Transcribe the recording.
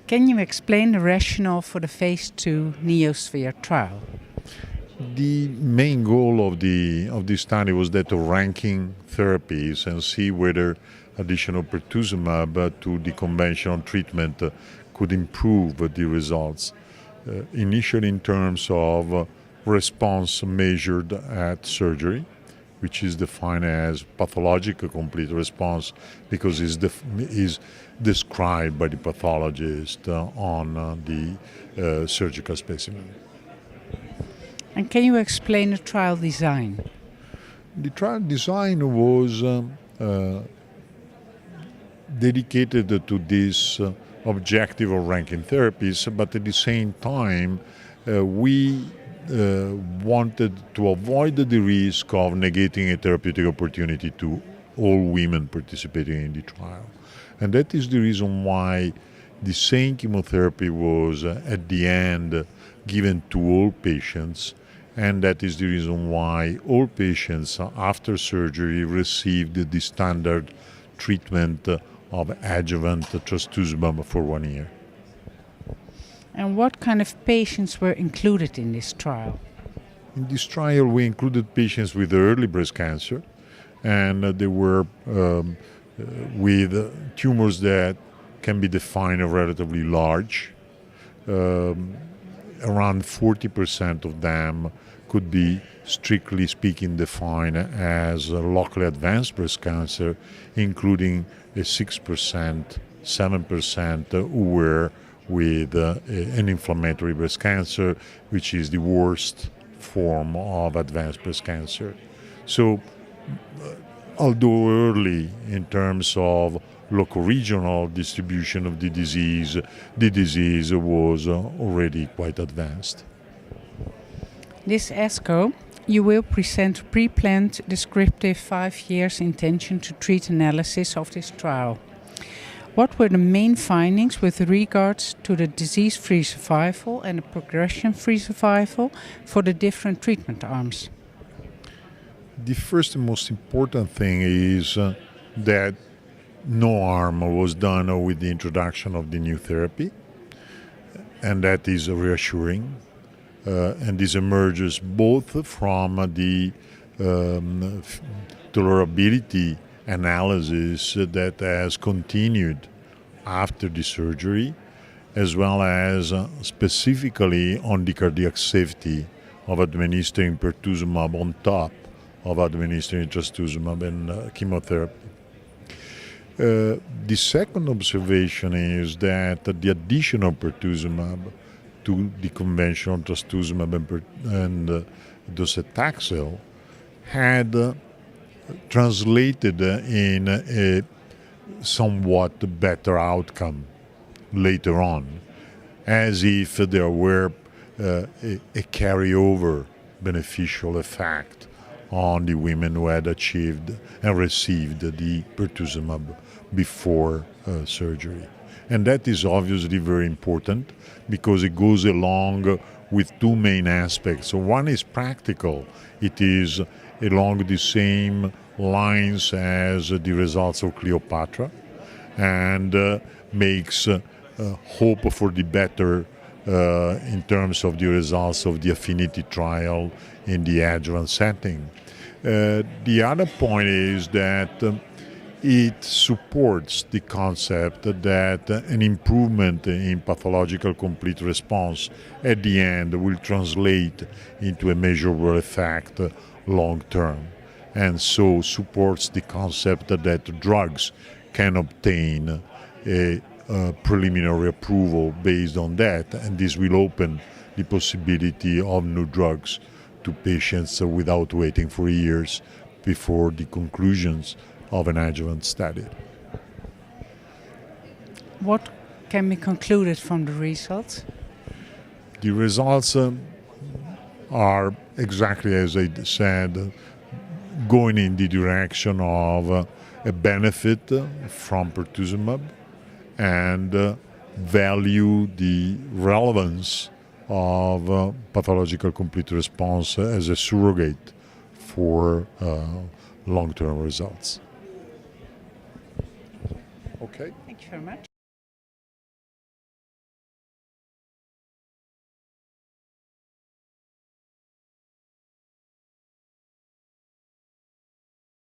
Can you explain the rationale for the phase II NeoSphere trial? The main goal of this study was that of ranking therapies and see whether additional pertuzumab to the conventional treatment could improve the results. Initially in terms of response measured at surgery, which is defined as pathological complete response because is described by the pathologist on the surgical specimen. And can you explain the trial design? The trial design was dedicated to this objective of ranking therapies, but at the same time we wanted to avoid the risk of negating a therapeutic opportunity to all women participating in the trial. And that is the reason why the same chemotherapy was at the end given to all patients, and that is the reason why all patients after surgery received the standard treatment of adjuvant trastuzumab for 1 year. And what kind of patients were included in this trial? In this trial, we included patients with early breast cancer, and they were with tumors that can be defined as relatively large. Around 40% of them could be, strictly speaking, defined as locally advanced breast cancer, including a 6%, 7% who were with an inflammatory breast cancer, which is the worst form of advanced breast cancer. So, although early in terms of local regional distribution of the disease was already quite advanced. This ASCO, you will present a pre-planned descriptive 5 years intention to treat analysis of this trial. What were the main findings with regards to the disease-free survival and the progression-free survival for the different treatment arms? The first and most important thing is that no harm was done with the introduction of the new therapy, and that is reassuring. And this emerges both from the tolerability analysis that has continued after the surgery, as well as specifically on the cardiac safety of administering pertuzumab on top of administering trastuzumab and chemotherapy. The second observation is that the addition of pertuzumab to the conventional trastuzumab and docetaxel had translated in a somewhat better outcome later on, as if there were a carryover beneficial effect on the women who had achieved and received the pertuzumab before surgery. And that is obviously very important because it goes along with two main aspects. So one is practical. It is along the same lines as the results of Cleopatra and makes hope for the better in terms of the results of the affinity trial in the adjuvant setting. The other point is that it supports the concept that an improvement in pathological complete response at the end will translate into a measurable effect long term, and so supports the concept that drugs can obtain a preliminary approval based on that, and this will open the possibility of new drugs to patients without waiting for years before the conclusions of an adjuvant study. What can be concluded from the results? The results are exactly as I said, going in the direction of a benefit from pertuzumab and value the relevance of pathological complete response as a surrogate for long-term results. Okay. Thank you very much.